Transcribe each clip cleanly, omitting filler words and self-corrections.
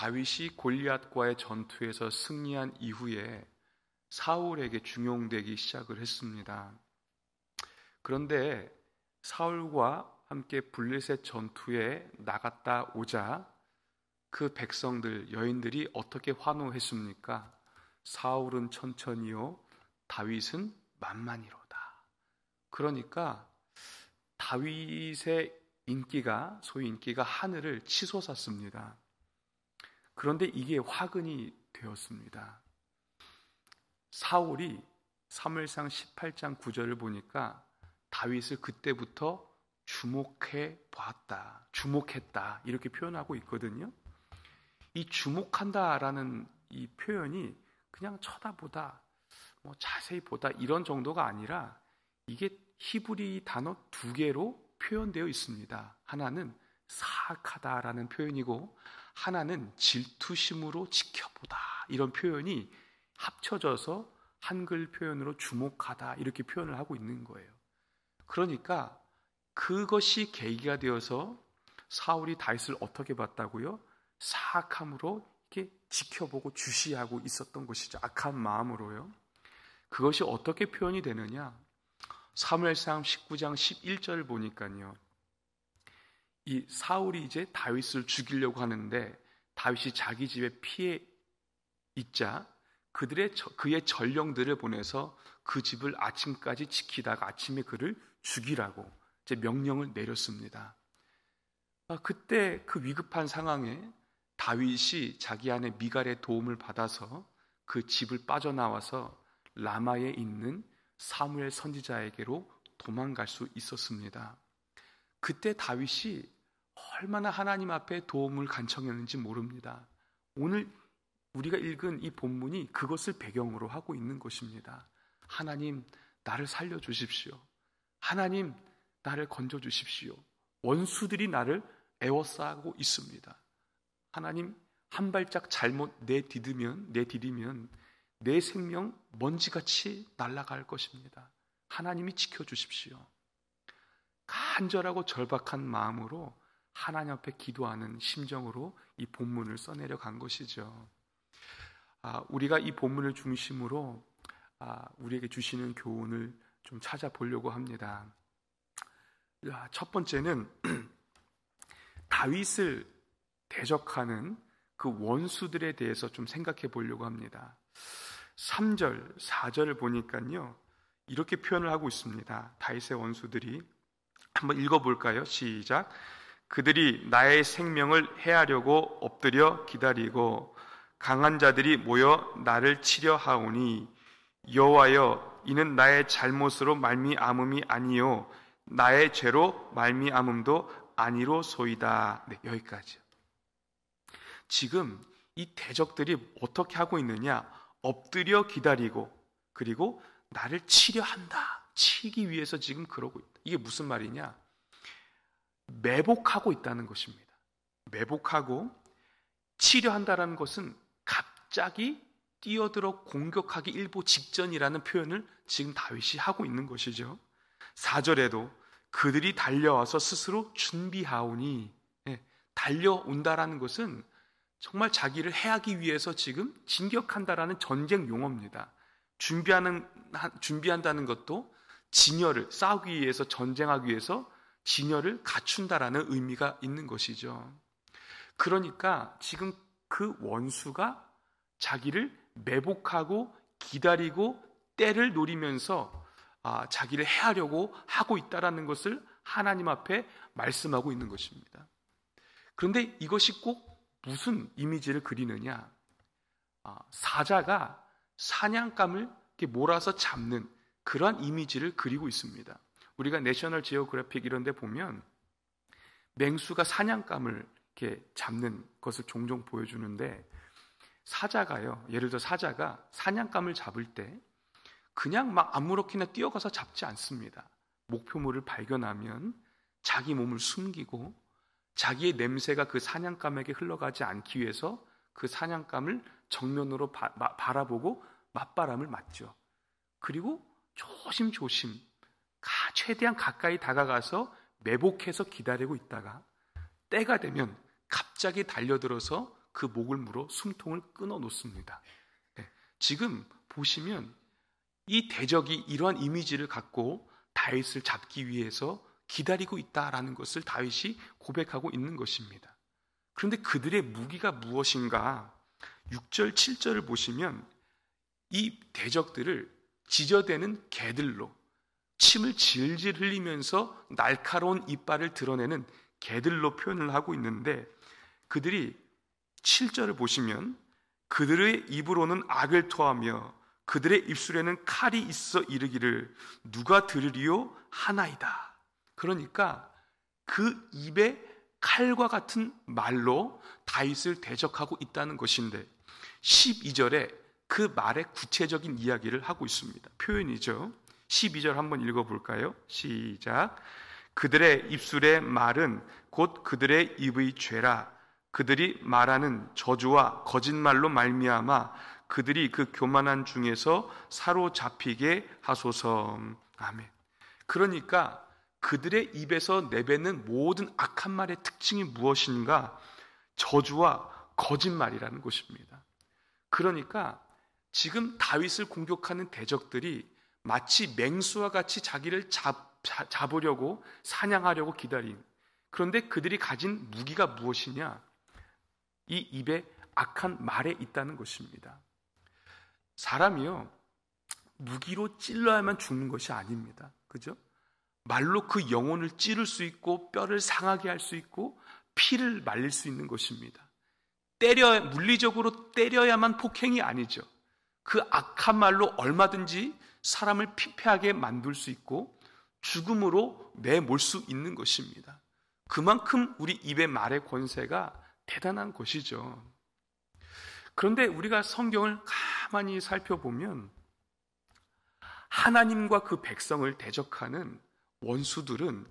다윗이 골리앗과의 전투에서 승리한 이후에 사울에게 중용되기 시작을 했습니다. 그런데 사울과 함께 블레셋 전투에 나갔다 오자 그 백성들, 여인들이 어떻게 환호했습니까? 사울은 천천히요, 다윗은 만만이로다. 그러니까 다윗의 인기가, 소위 인기가 하늘을 치솟았습니다. 그런데 이게 화근이 되었습니다. 사울이 사무엘상 18장 9절을 보니까 다윗을 그때부터 주목했다 이렇게 표현하고 있거든요. 이 주목한다라는 이 표현이 그냥 쳐다보다, 자세히 보다 이런 정도가 아니라 이게 히브리 단어 2개로 표현되어 있습니다. 하나는 사악하다라는 표현이고 하나는 질투심으로 지켜보다, 이런 표현이 합쳐져서 한글 표현으로 주목하다 이렇게 표현을 하고 있는 거예요. 그러니까 그것이 계기가 되어서 사울이 다윗을 어떻게 봤다고요? 사악함으로 이렇게 지켜보고 주시하고 있었던 것이죠. 악한 마음으로요. 그것이 어떻게 표현이 되느냐? 사무엘상 19장 11절을 보니까요, 이 사울이 이제 다윗을 죽이려고 하는데 다윗이 자기 집에 피해 있자 그의 전령들을 보내서 그 집을 아침까지 지키다가 아침에 그를 죽이라고 이제 명령을 내렸습니다. 그때 그 위급한 상황에 다윗이 자기 아내 미갈의 도움을 받아서 그 집을 빠져나와서 라마에 있는 사무엘 선지자에게로 도망갈 수 있었습니다. 그때 다윗이 얼마나 하나님 앞에 도움을 간청했는지 모릅니다. 오늘 우리가 읽은 이 본문이 그것을 배경으로 하고 있는 것입니다. 하나님, 나를 살려주십시오. 하나님, 나를 건져주십시오. 원수들이 나를 애워싸고 있습니다. 하나님, 한 발짝 잘못 내디디면 내 생명 먼지같이 날아갈 것입니다. 하나님이 지켜주십시오. 간절하고 절박한 마음으로 하나님 앞에 기도하는 심정으로 이 본문을 써내려 간 것이죠. 우리가 이 본문을 중심으로 우리에게 주시는 교훈을 좀 찾아보려고 합니다. 첫 번째는 다윗을 대적하는 그 원수들에 대해서 좀 생각해 보려고 합니다. 3절, 4절을 보니까요, 이렇게 표현을 하고 있습니다. 다윗의 원수들이. 한번 읽어볼까요? 시작. 그들이 나의 생명을 해하려고 엎드려 기다리고 강한 자들이 모여 나를 치려 하오니 여호와여, 이는 나의 잘못으로 말미암음이 아니요 나의 죄로 말미암음도 아니로소이다. 네, 여기까지요. 지금 이 대적들이 어떻게 하고 있느냐? 엎드려 기다리고 그리고 나를 치려 한다. 치기 위해서 지금 그러고 있다. 이게 무슨 말이냐? 매복하고 있다는 것입니다. 매복하고 치려 한다는 것은 갑자기 뛰어들어 공격하기 일보 직전이라는 표현을 지금 다윗이 하고 있는 것이죠. 4절에도 그들이 달려와서 스스로 준비하오니, 달려온다라는 것은 정말 자기를 해하기 위해서 지금 진격한다라는 전쟁 용어입니다. 준비한다는 것도 진열을, 싸우기 위해서, 전쟁하기 위해서 진열을 갖춘다라는 의미가 있는 것이죠. 그러니까 지금 그 원수가 자기를 매복하고 기다리고 때를 노리면서 자기를 해하려고 하고 있다라는 것을 하나님 앞에 말씀하고 있는 것입니다. 그런데 이것이 꼭 무슨 이미지를 그리느냐? 사자가 사냥감을 이렇게 몰아서 잡는 그러한 이미지를 그리고 있습니다. 우리가 내셔널 지오그래픽 이런 데 보면 맹수가 사냥감을 이렇게 잡는 것을 종종 보여주는데, 사자가요, 예를 들어 사자가 사냥감을 잡을 때 그냥 막 아무렇게나 뛰어가서 잡지 않습니다. 목표물을 발견하면 자기 몸을 숨기고 자기의 냄새가 그 사냥감에게 흘러가지 않기 위해서 그 사냥감을 정면으로 바라보고 맞바람을 맞죠. 그리고 조심조심 최대한 가까이 다가가서 매복해서 기다리고 있다가 때가 되면 갑자기 달려들어서 그 목을 물어 숨통을 끊어 놓습니다. 네. 지금 보시면 이 대적이 이러한 이미지를 갖고 다윗을 잡기 위해서 기다리고 있다라는 것을 다윗이 고백하고 있는 것입니다. 그런데 그들의 무기가 무엇인가? 6절, 7절을 보시면 이 대적들을 지저대는 개들로, 침을 질질 흘리면서 날카로운 이빨을 드러내는 개들로 표현을 하고 있는데, 그들이 7절을 보시면 그들의 입으로는 악을 토하며 그들의 입술에는 칼이 있어 이르기를 누가 들으리요 하나이다. 그러니까 그 입에 칼과 같은 말로 다윗을 대적하고 있다는 것인데, 12절에 그 말의 구체적인 이야기를 하고 있습니다. 표현이죠. 12절 한번 읽어볼까요? 시작. 그들의 입술의 말은 곧 그들의 입의 죄라. 그들이 말하는 저주와 거짓말로 말미암아 그들이 그 교만한 중에서 사로잡히게 하소서. 아멘. 그러니까 그들의 입에서 내뱉는 모든 악한 말의 특징이 무엇인가? 저주와 거짓말이라는 것입니다. 그러니까 지금 다윗을 공격하는 대적들이 마치 맹수와 같이 자기를 잡으려고 사냥하려고 기다린, 그런데 그들이 가진 무기가 무엇이냐? 이 입에 악한 말에 있다는 것입니다. 사람이요, 무기로 찔러야만 죽는 것이 아닙니다. 그죠? 말로 그 영혼을 찌를 수 있고 뼈를 상하게 할 수 있고 피를 말릴 수 있는 것입니다. 물리적으로 때려야만 폭행이 아니죠. 그 악한 말로 얼마든지 사람을 피폐하게 만들 수 있고 죽음으로 내몰 수 있는 것입니다. 그만큼 우리 입의 말의 권세가 대단한 것이죠. 그런데 우리가 성경을 가만히 살펴보면 하나님과 그 백성을 대적하는 원수들은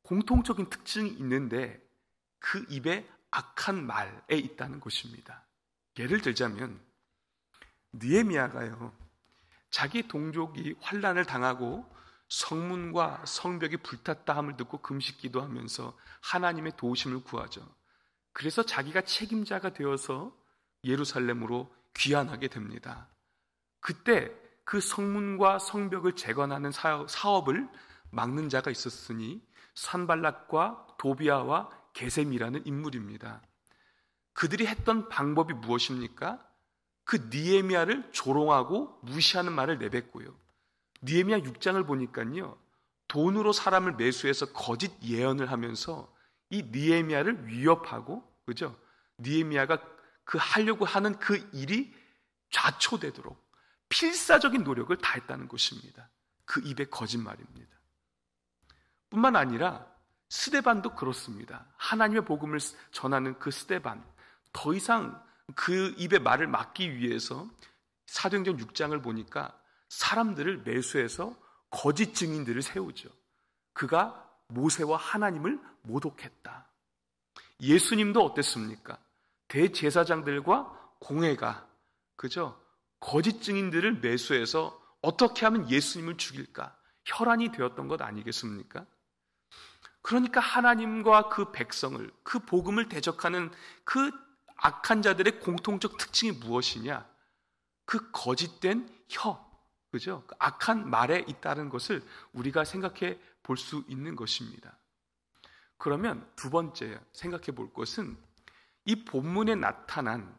공통적인 특징이 있는데 그 입에 악한 말에 있다는 것입니다. 예를 들자면 느헤미야가요, 자기 동족이 환난을 당하고 성문과 성벽이 불탔다 함을 듣고 금식 기도하면서 하나님의 도우심을 구하죠. 그래서 자기가 책임자가 되어서 예루살렘으로 귀환하게 됩니다. 그때 그 성문과 성벽을 재건하는 사업을 막는 자가 있었으니 산발락과 도비아와 게셈이라는 인물입니다. 그들이 했던 방법이 무엇입니까? 그 느헤미야를 조롱하고 무시하는 말을 내뱉고요. 느헤미야 6장을 보니까요, 돈으로 사람을 매수해서 거짓 예언을 하면서 이 느헤미야를 위협하고, 그죠? 느헤미야가 그 하려고 하는 그 일이 좌초되도록 필사적인 노력을 다했다는 것입니다. 그 입의 거짓말입니다. 뿐만 아니라 스데반도 그렇습니다. 하나님의 복음을 전하는 그 스데반, 더 이상 그 입의 말을 막기 위해서 사도행전 6장을 보니까 사람들을 매수해서 거짓 증인들을 세우죠. 그가 모세와 하나님을 모독했다. 예수님도 어땠습니까? 대제사장들과 공회가, 그죠? 거짓 증인들을 매수해서 어떻게 하면 예수님을 죽일까? 혈안이 되었던 것 아니겠습니까? 그러니까 하나님과 그 백성을, 그 복음을 대적하는 그 악한 자들의 공통적 특징이 무엇이냐? 그 거짓된 혀, 그죠? 그 악한 말에 있다는 것을 우리가 생각해 볼 수 있는 것입니다. 그러면 두 번째 생각해 볼 것은 이 본문에 나타난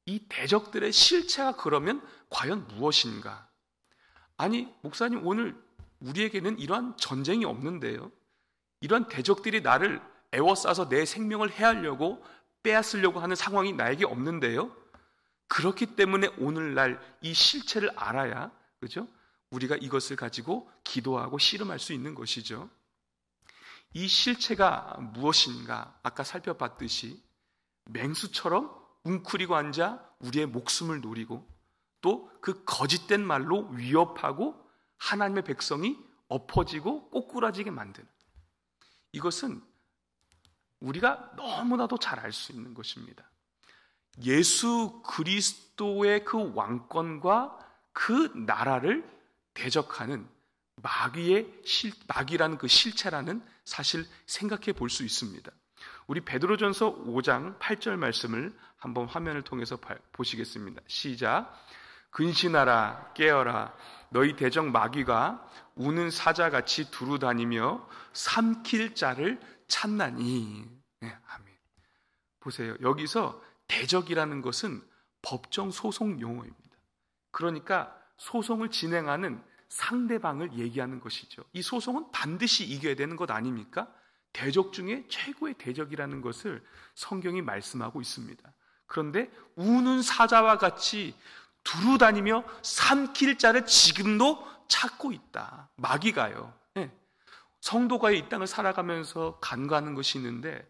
이 대적들의 실체가 그러면 과연 무엇인가? 아니, 목사님, 오늘 우리에게는 이러한 전쟁이 없는데요, 이러한 대적들이 나를 애워싸서 내 생명을 해하려고 빼앗으려고 하는 상황이 나에게 없는데요, 그렇기 때문에 오늘날 이 실체를 알아야, 그죠? 우리가 이것을 가지고 기도하고 씨름할 수 있는 것이죠. 이 실체가 무엇인가? 아까 살펴봤듯이 맹수처럼 웅크리고 앉아 우리의 목숨을 노리고 또 그 거짓된 말로 위협하고 하나님의 백성이 엎어지고 꼬꾸라지게 만드는, 이것은 우리가 너무나도 잘 알 수 있는 것입니다. 예수 그리스도의 그 왕권과 그 나라를 대적하는 마귀라는 그 실체라는 사실 생각해 볼 수 있습니다. 우리 베드로전서 5장 8절 말씀을 한번 화면을 통해서 보시겠습니다. 시작. 근신하라 깨어라 너희 대적 마귀가 우는 사자같이 두루 다니며 삼킬 자를 찾나니. 네, 아멘. 보세요. 여기서 대적이라는 것은 법정 소송 용어입니다. 그러니까 소송을 진행하는 상대방을 얘기하는 것이죠. 이 소송은 반드시 이겨야 되는 것 아닙니까? 대적 중에 최고의 대적이라는 것을 성경이 말씀하고 있습니다. 그런데 우는 사자와 같이 두루 다니며 삼킬 자를 지금도 찾고 있다. 마귀가요. 네. 성도가 이 땅을 살아가면서 간과하는 것이 있는데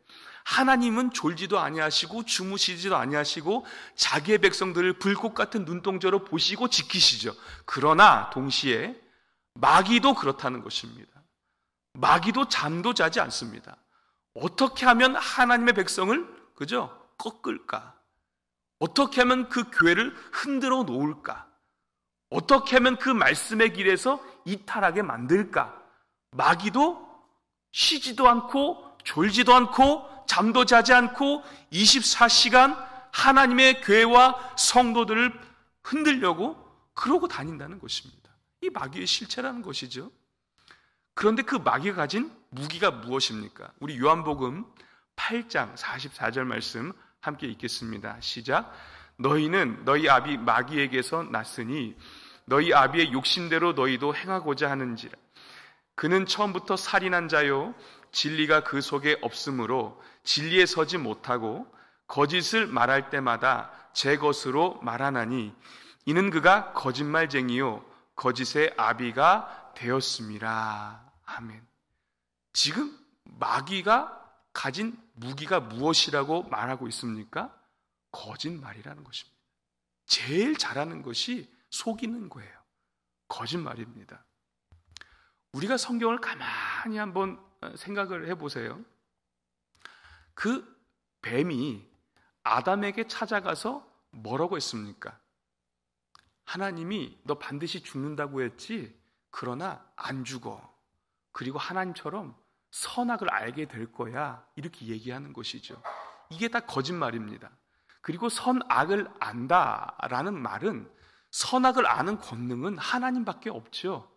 하나님은 졸지도 아니하시고 주무시지도 아니하시고 자기의 백성들을 불꽃 같은 눈동자로 보시고 지키시죠. 그러나 동시에 마귀도 그렇다는 것입니다. 마귀도 잠도 자지 않습니다. 어떻게 하면 하나님의 백성을 꺾을까? 어떻게 하면 그 교회를 흔들어 놓을까? 어떻게 하면 그 말씀의 길에서 이탈하게 만들까? 마귀도 쉬지도 않고 졸지도 않고 잠도 자지 않고 24시간 하나님의 교회와 성도들을 흔들려고 그러고 다닌다는 것입니다. 이 마귀의 실체라는 것이죠. 그런데 그 마귀가 가진 무기가 무엇입니까? 우리 요한복음 8장 44절 말씀 함께 읽겠습니다. 시작. 너희는 너희 아비 마귀에게서 났으니 너희 아비의 욕심대로 너희도 행하고자 하는지라. 그는 처음부터 살인한 자요 진리가 그 속에 없으므로 진리에 서지 못하고 거짓을 말할 때마다 제 것으로 말하나니 이는 그가 거짓말쟁이요 거짓의 아비가 되었음이라. 아멘. 지금 마귀가 가진 무기가 무엇이라고 말하고 있습니까? 거짓말이라는 것입니다. 제일 잘하는 것이 속이는 거예요. 거짓말입니다. 우리가 성경을 가만히 한번 생각을 해보세요. 그 뱀이 아담에게 찾아가서 뭐라고 했습니까? 하나님이 너 반드시 죽는다고 했지? 그러나 안 죽어. 그리고 하나님처럼 선악을 알게 될 거야. 이렇게 얘기하는 것이죠. 이게 다 거짓말입니다. 그리고 선악을 안다라는 말은 선악을 아는 권능은 하나님밖에 없죠.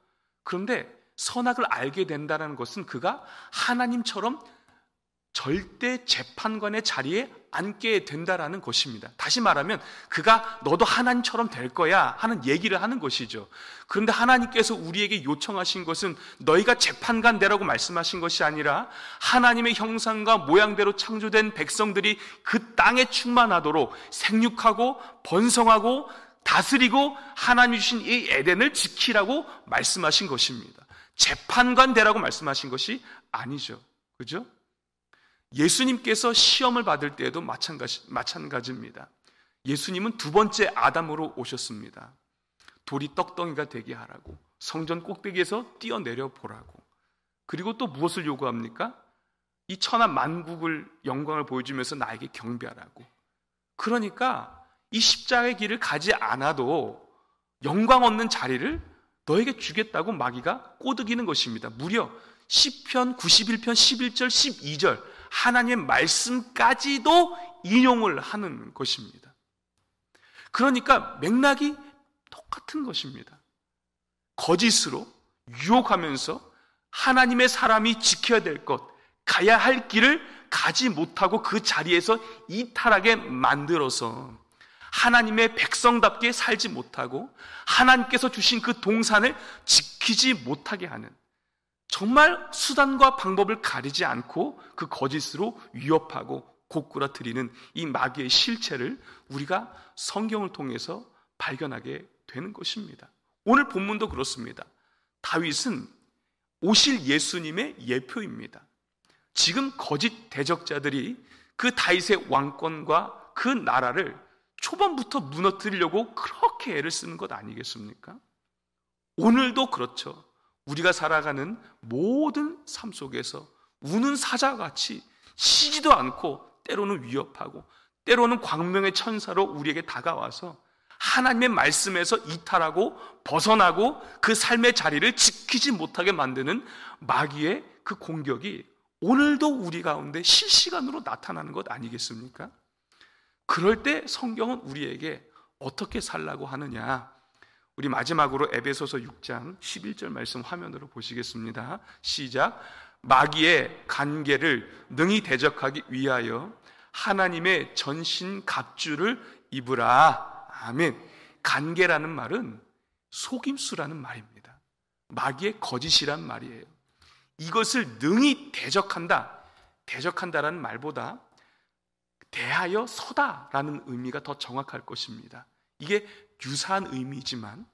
그런데 선악을 알게 된다는 것은 그가 하나님처럼 절대 재판관의 자리에 앉게 된다라는 것입니다. 다시 말하면 그가 너도 하나님처럼 될 거야 하는 얘기를 하는 것이죠. 그런데 하나님께서 우리에게 요청하신 것은 너희가 재판관 되라고 말씀하신 것이 아니라 하나님의 형상과 모양대로 창조된 백성들이 그 땅에 충만하도록 생육하고 번성하고 다스리고 하나님이 주신 이 에덴을 지키라고 말씀하신 것입니다. 재판관 되라고 말씀하신 것이 아니죠. 그죠? 예수님께서 시험을 받을 때에도 마찬가지입니다. 예수님은 두 번째 아담으로 오셨습니다. 돌이 떡덩이가 되게 하라고, 성전 꼭대기에서 뛰어내려 보라고, 그리고 또 무엇을 요구합니까? 이 천하 만국을 영광을 보여주면서 나에게 경배하라고. 그러니까 이 십자가의 길을 가지 않아도 영광 얻는 자리를 너에게 주겠다고 마귀가 꼬드기는 것입니다. 무려 시편 91편 11절 12절 하나님의 말씀까지도 인용을 하는 것입니다. 그러니까 맥락이 똑같은 것입니다. 거짓으로 유혹하면서 하나님의 사람이 지켜야 될 것, 가야 할 길을 가지 못하고 그 자리에서 이탈하게 만들어서 하나님의 백성답게 살지 못하고 하나님께서 주신 그 동산을 지키지 못하게 하는, 정말 수단과 방법을 가리지 않고 그 거짓으로 위협하고 고꾸라뜨리는 이 마귀의 실체를 우리가 성경을 통해서 발견하게 되는 것입니다. 오늘 본문도 그렇습니다. 다윗은 오실 예수님의 예표입니다. 지금 거짓 대적자들이 그 다윗의 왕권과 그 나라를 초반부터 무너뜨리려고 그렇게 애를 쓰는 것 아니겠습니까? 오늘도 그렇죠. 우리가 살아가는 모든 삶 속에서 우는 사자같이 쉬지도 않고 때로는 위협하고 때로는 광명의 천사로 우리에게 다가와서 하나님의 말씀에서 이탈하고 벗어나고 그 삶의 자리를 지키지 못하게 만드는 마귀의 그 공격이 오늘도 우리 가운데 실시간으로 나타나는 것 아니겠습니까? 그럴 때 성경은 우리에게 어떻게 살라고 하느냐? 우리 마지막으로 에베소서 6장 11절 말씀 화면으로 보시겠습니다. 시작. 마귀의 간계를 능히 대적하기 위하여 하나님의 전신 갑주를 입으라. 아멘. 간계라는 말은 속임수라는 말입니다. 마귀의 거짓이란 말이에요. 이것을 능히 대적한다. 대적한다라는 말보다 대하여 서다라는 의미가 더 정확할 것입니다. 이게 유사한 의미지만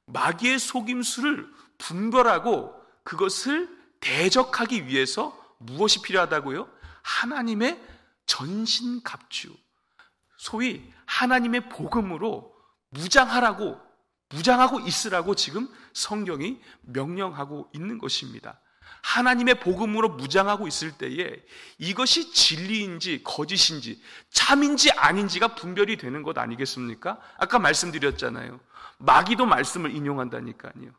마귀의 속임수를 분별하고 그것을 대적하기 위해서 무엇이 필요하다고요? 하나님의 전신갑주, 소위 하나님의 복음으로 무장하고 있으라고 지금 성경이 명령하고 있는 것입니다. 하나님의 복음으로 무장하고 있을 때에 이것이 진리인지 거짓인지 참인지 아닌지가 분별이 되는 것 아니겠습니까? 아까 말씀드렸잖아요. 마귀도 말씀을 인용한다니까요.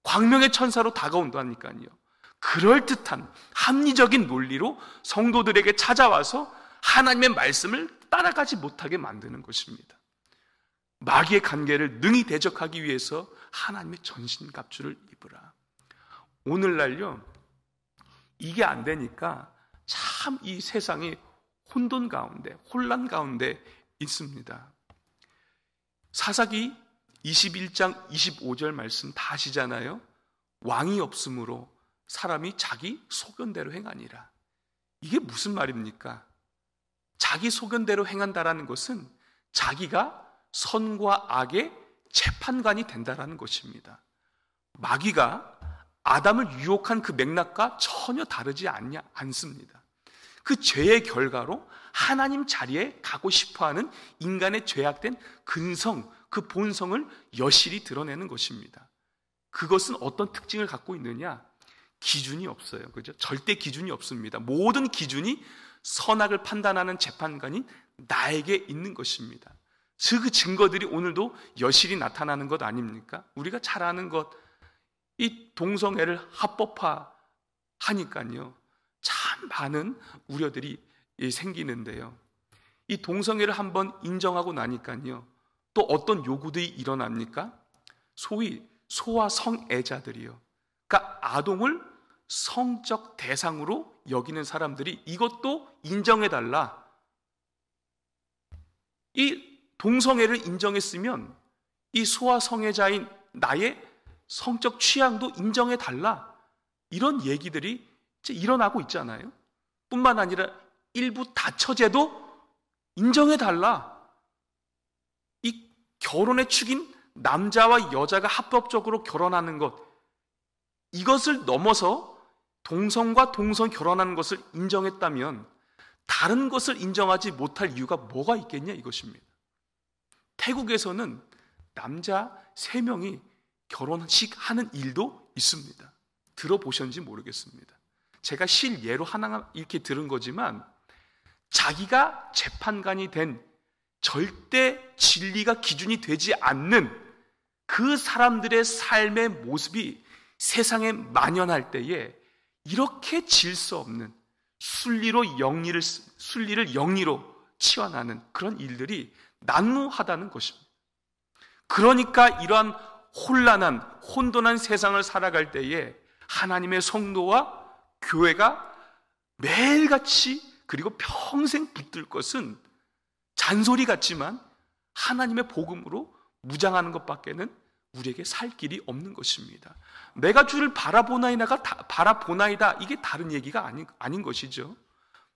광명의 천사로 다가온다니까요. 그럴듯한 합리적인 논리로 성도들에게 찾아와서 하나님의 말씀을 따라가지 못하게 만드는 것입니다. 마귀의 간계를 능히 대적하기 위해서 하나님의 전신갑주를 입으라. 오늘날요, 이게 안 되니까 참 이 세상이 혼돈 가운데, 혼란 가운데 있습니다. 사사기 21장 25절 말씀 다 아시잖아요. 왕이 없으므로 사람이 자기 소견대로 행하니라. 이게 무슨 말입니까? 자기 소견대로 행한다라는 것은 자기가 선과 악의 재판관이 된다라는 것입니다. 마귀가 아담을 유혹한 그 맥락과 전혀 다르지 않습니다. 그 죄의 결과로 하나님 자리에 가고 싶어하는 인간의 죄악된 근성, 그 본성을 여실히 드러내는 것입니다. 그것은 어떤 특징을 갖고 있느냐? 기준이 없어요. 그죠? 절대 기준이 없습니다. 모든 기준이 선악을 판단하는 재판관인 나에게 있는 것입니다. 그 증거들이 오늘도 여실히 나타나는 것 아닙니까? 우리가 잘 아는 것, 이 동성애를 합법화하니까요, 참 많은 우려들이 생기는데요. 이 동성애를 한번 인정하고 나니까요, 또 어떤 요구들이 일어납니까? 소위 소아 성애자들이요. 그러니까 아동을 성적 대상으로 여기는 사람들이 이것도 인정해달라. 이 동성애를 인정했으면 이 소아 성애자인 나의 성적 취향도 인정해달라. 이런 얘기들이 이제 일어나고 있잖아요. 뿐만 아니라 일부 다처제도 인정해달라. 이 결혼의 축인 남자와 여자가 합법적으로 결혼하는 것, 이것을 넘어서 동성과 동성 결혼하는 것을 인정했다면 다른 것을 인정하지 못할 이유가 뭐가 있겠냐 이것입니다. 태국에서는 남자 3명이 결혼식 하는 일도 있습니다. 들어보셨는지 모르겠습니다. 제가 실예로 하나 이렇게 들은 거지만 자기가 재판관이 된 절대 진리가 기준이 되지 않는 그 사람들의 삶의 모습이 세상에 만연할 때에 이렇게 질서 없는 순리를 영리로 치환하는 그런 일들이 난무하다는 것입니다. 그러니까 이러한 혼란한 혼돈한 세상을 살아갈 때에 하나님의 성도와 교회가 매일같이 그리고 평생 붙들 것은 잔소리 같지만 하나님의 복음으로 무장하는 것밖에는 우리에게 살 길이 없는 것입니다. 내가 주를 바라보나이다, 이게 다른 얘기가 아닌 것이죠.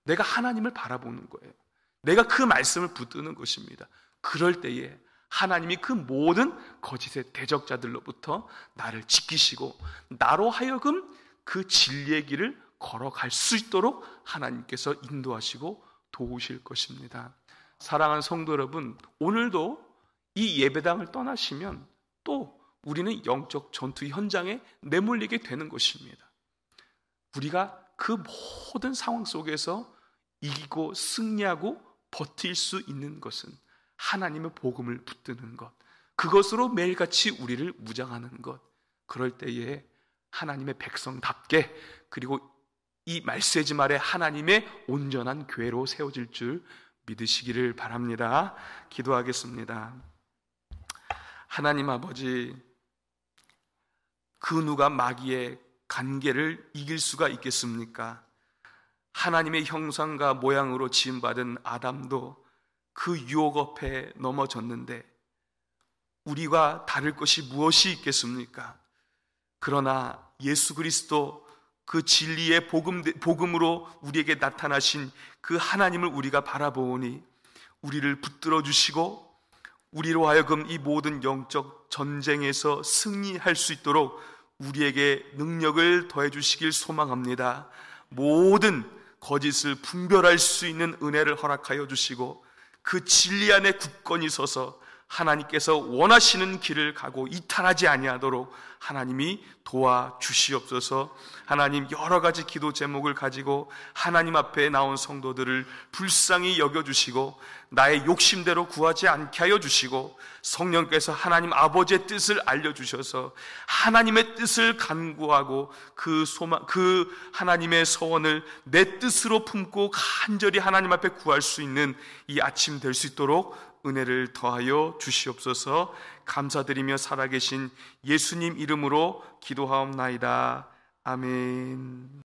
내가 하나님을 바라보는 거예요. 내가 그 말씀을 붙드는 것입니다. 그럴 때에 하나님이 그 모든 거짓의 대적자들로부터 나를 지키시고 나로 하여금 그 진리의 길을 걸어갈 수 있도록 하나님께서 인도하시고 도우실 것입니다. 사랑하는 성도 여러분, 오늘도 이 예배당을 떠나시면 또 우리는 영적 전투 현장에 내몰리게 되는 것입니다. 우리가 그 모든 상황 속에서 이기고 승리하고 버틸 수 있는 것은 하나님의 복음을 붙드는 것, 그것으로 매일같이 우리를 무장하는 것. 그럴 때에 하나님의 백성답게, 그리고 이 말세지 말에 하나님의 온전한 교회로 세워질 줄 믿으시기를 바랍니다. 기도하겠습니다. 하나님 아버지, 그 누가 마귀의 간계를 이길 수가 있겠습니까? 하나님의 형상과 모양으로 지음받은 아담도 그 유혹 앞에 넘어졌는데 우리가 다를 것이 무엇이 있겠습니까? 그러나 예수 그리스도 그 진리의 복음으로 우리에게 나타나신 그 하나님을 우리가 바라보니 우리를 붙들어 주시고 우리로 하여금 이 모든 영적 전쟁에서 승리할 수 있도록 우리에게 능력을 더해 주시길 소망합니다. 모든 거짓을 분별할 수 있는 은혜를 허락하여 주시고 그 진리 안에 굳건히 서서 하나님께서 원하시는 길을 가고 이탈하지 아니하도록 하나님이 도와주시옵소서. 하나님, 여러 가지 기도 제목을 가지고 하나님 앞에 나온 성도들을 불쌍히 여겨주시고 나의 욕심대로 구하지 않게 하여 주시고 성령께서 하나님 아버지의 뜻을 알려주셔서 하나님의 뜻을 간구하고 그 하나님의 서원을 내 뜻으로 품고 간절히 하나님 앞에 구할 수 있는 이 아침 될 수 있도록 은혜를 더하여 주시옵소서. 감사드리며 살아계신 예수님 이름으로 기도하옵나이다. 아멘.